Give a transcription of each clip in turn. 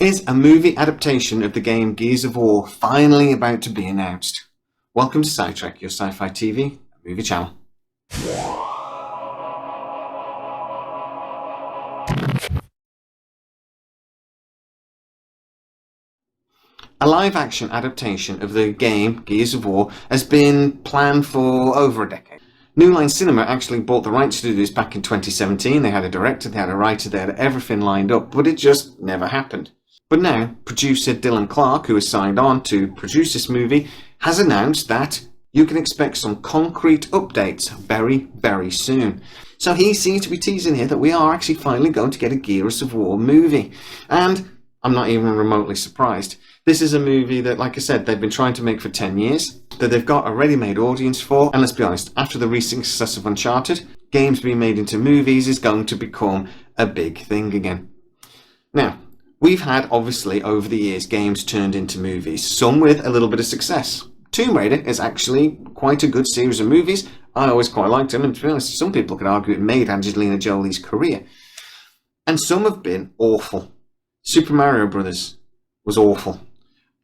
Is a movie adaptation of the game Gears of War finally about to be announced? Welcome to SciTrek, your sci-fi TV movie channel. A live-action adaptation of the game Gears of War has been planned for over a decade. New Line Cinema actually bought the rights to do this back in 2017. They had a director, they had a writer, they had everything lined up, but it just never happened. But now, producer Dylan Clark, who has signed on to produce this movie, has announced that you can expect some concrete updates very, very soon. So he seems to be teasing here that we are actually finally going to get a Gears of War movie. And I'm not even remotely surprised. This is a movie that, like I said, they've been trying to make for 10 years, that they've got a ready-made audience for, and let's be honest, after the recent success of Uncharted, games being made into movies is going to become a big thing again. Now, we've had, obviously, over the years, games turned into movies, some with a little bit of success. Tomb Raider is actually quite a good series of movies. I always quite liked them, and to be honest, some people could argue it made Angelina Jolie's career. And some have been awful. Super Mario Brothers was awful.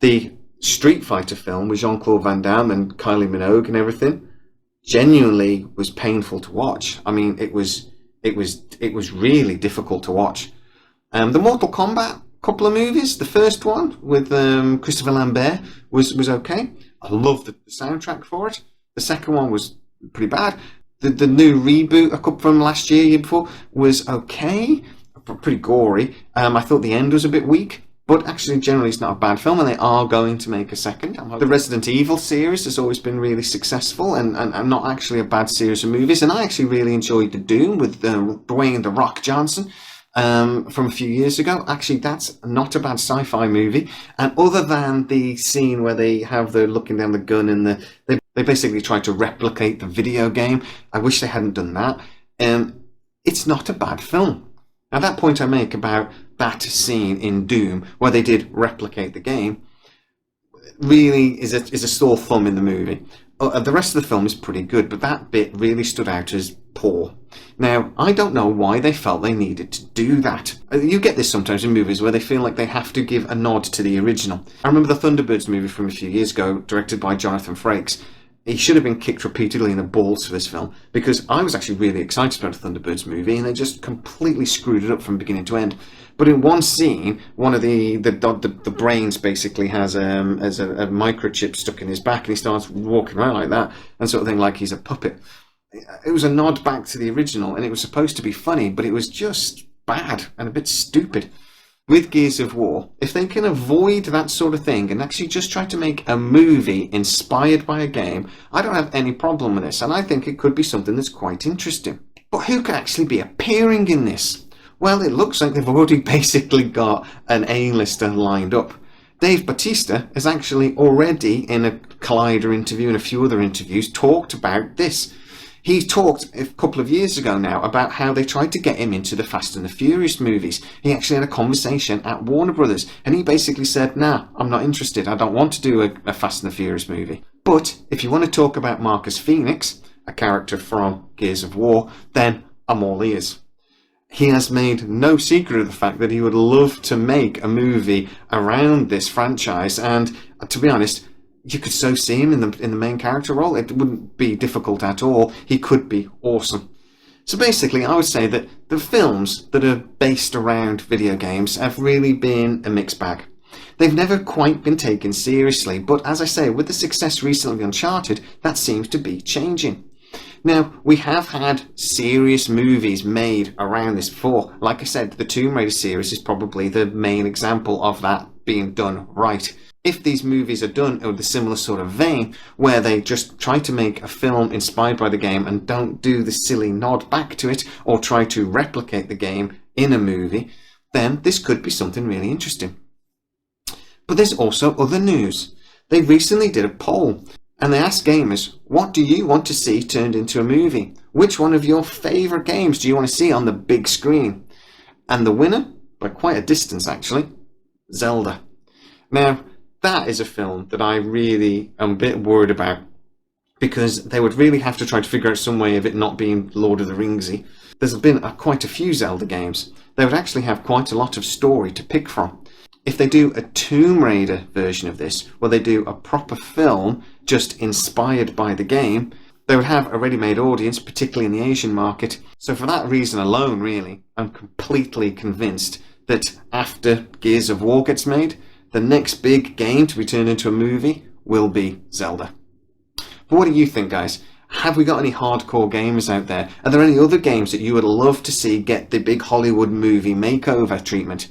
The Street Fighter film with Jean-Claude Van Damme and Kylie Minogue and everything genuinely was painful to watch. I mean, it was really difficult to watch. The Mortal Kombat couple of movies, the first one with Christopher Lambert was okay. I loved the soundtrack for it. The second one was pretty bad. The new reboot, a couple from last year before, was okay, pretty gory. I thought the end was a bit weak, but actually generally it's not a bad film, and they are going to make a second. The Resident Evil series has always been really successful and not actually a bad series of movies, and I actually really enjoyed the Doom with Dwayne "The Rock" Johnson from a few years ago. Actually, that's not a bad sci-fi movie, and other than the scene where they have the looking down the gun and they basically try to replicate the video game, I wish they hadn't done that. It's not a bad film. Now, that point I make about that scene in Doom, where they did replicate the game, really is a sore thumb in the movie. The rest of the film is pretty good, but that bit really stood out as poor. Now, I don't know why they felt they needed to do that. You get this sometimes in movies where they feel like they have to give a nod to the original. I remember the Thunderbirds movie from a few years ago, directed by Jonathan Frakes. He should have been kicked repeatedly in the balls for this film, because I was actually really excited about the Thunderbirds movie, and they just completely screwed it up from beginning to end. But in one scene, one of the brains basically has a microchip stuck in his back, and he starts walking around like that, and sort of thing, like he's a puppet. It was a nod back to the original, and it was supposed to be funny, but it was just bad and a bit stupid. With Gears of War, if they can avoid that sort of thing and actually just try to make a movie inspired by a game, I don't have any problem with this, and I think it could be something that's quite interesting. But who could actually be appearing in this? Well, it looks like they've already basically got an A-lister lined up. Dave Bautista has actually already, in a Collider interview and a few other interviews, talked about this. He talked a couple of years ago now about how they tried to get him into the Fast and the Furious movies. He actually had a conversation at Warner Brothers, and he basically said, nah, I'm not interested. I don't want to do a Fast and the Furious movie. But if you want to talk about Marcus Phoenix, a character from Gears of War, then I'm all ears. He has made no secret of the fact that he would love to make a movie around this franchise, and to be honest, you could so see him in the main character role. It wouldn't be difficult at all. He could be awesome. So basically, I would say that the films that are based around video games have really been a mixed bag. They've never quite been taken seriously, but as I say, with the success recently of Uncharted, that seems to be changing. Now, we have had serious movies made around this before. Like I said, the Tomb Raider series is probably the main example of that being done right. If these movies are done in a similar sort of vein, where they just try to make a film inspired by the game and don't do the silly nod back to it or try to replicate the game in a movie, then this could be something really interesting. But there's also other news. They recently did a poll, and they asked gamers, what do you want to see turned into a movie? Which one of your favourite games do you want to see on the big screen? And the winner, by quite a distance actually, Zelda. Now, that is a film that I really am a bit worried about, because they would really have to try to figure out some way of it not being Lord of the Ringsy. There's been quite a few Zelda games. They would actually have quite a lot of story to pick from. If they do a Tomb Raider version of this, where they do a proper film just inspired by the game, they would have a ready-made audience, particularly in the Asian market. So for that reason alone, really, I'm completely convinced that after Gears of War gets made, the next big game to be turned into a movie will be Zelda. But what do you think, guys? Have we got any hardcore gamers out there? Are there any other games that you would love to see get the big Hollywood movie makeover treatment?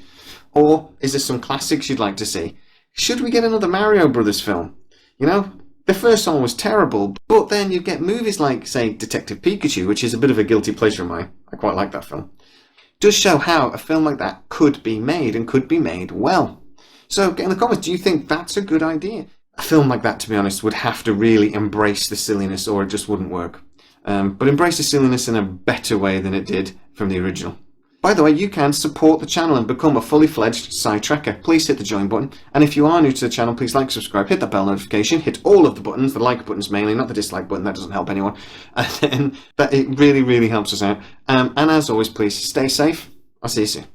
Or is there some classics you'd like to see? Should we get another Mario Brothers film? You know, the first one was terrible, but then you get movies like, say, Detective Pikachu, which is a bit of a guilty pleasure of mine. I quite like that film. It does show how a film like that could be made, and could be made well. So get in the comments, do you think that's a good idea? A film like that, to be honest, would have to really embrace the silliness, or it just wouldn't work. But embrace the silliness in a better way than it did from the original. By the way, you can support the channel and become a fully fledged Sci-Trekker. Please hit the join button. And if you are new to the channel, please like, subscribe, hit that bell notification, hit all of the buttons, the like buttons mainly, not the dislike button, that doesn't help anyone. And then it really, really helps us out. And as always, please stay safe. I'll see you soon.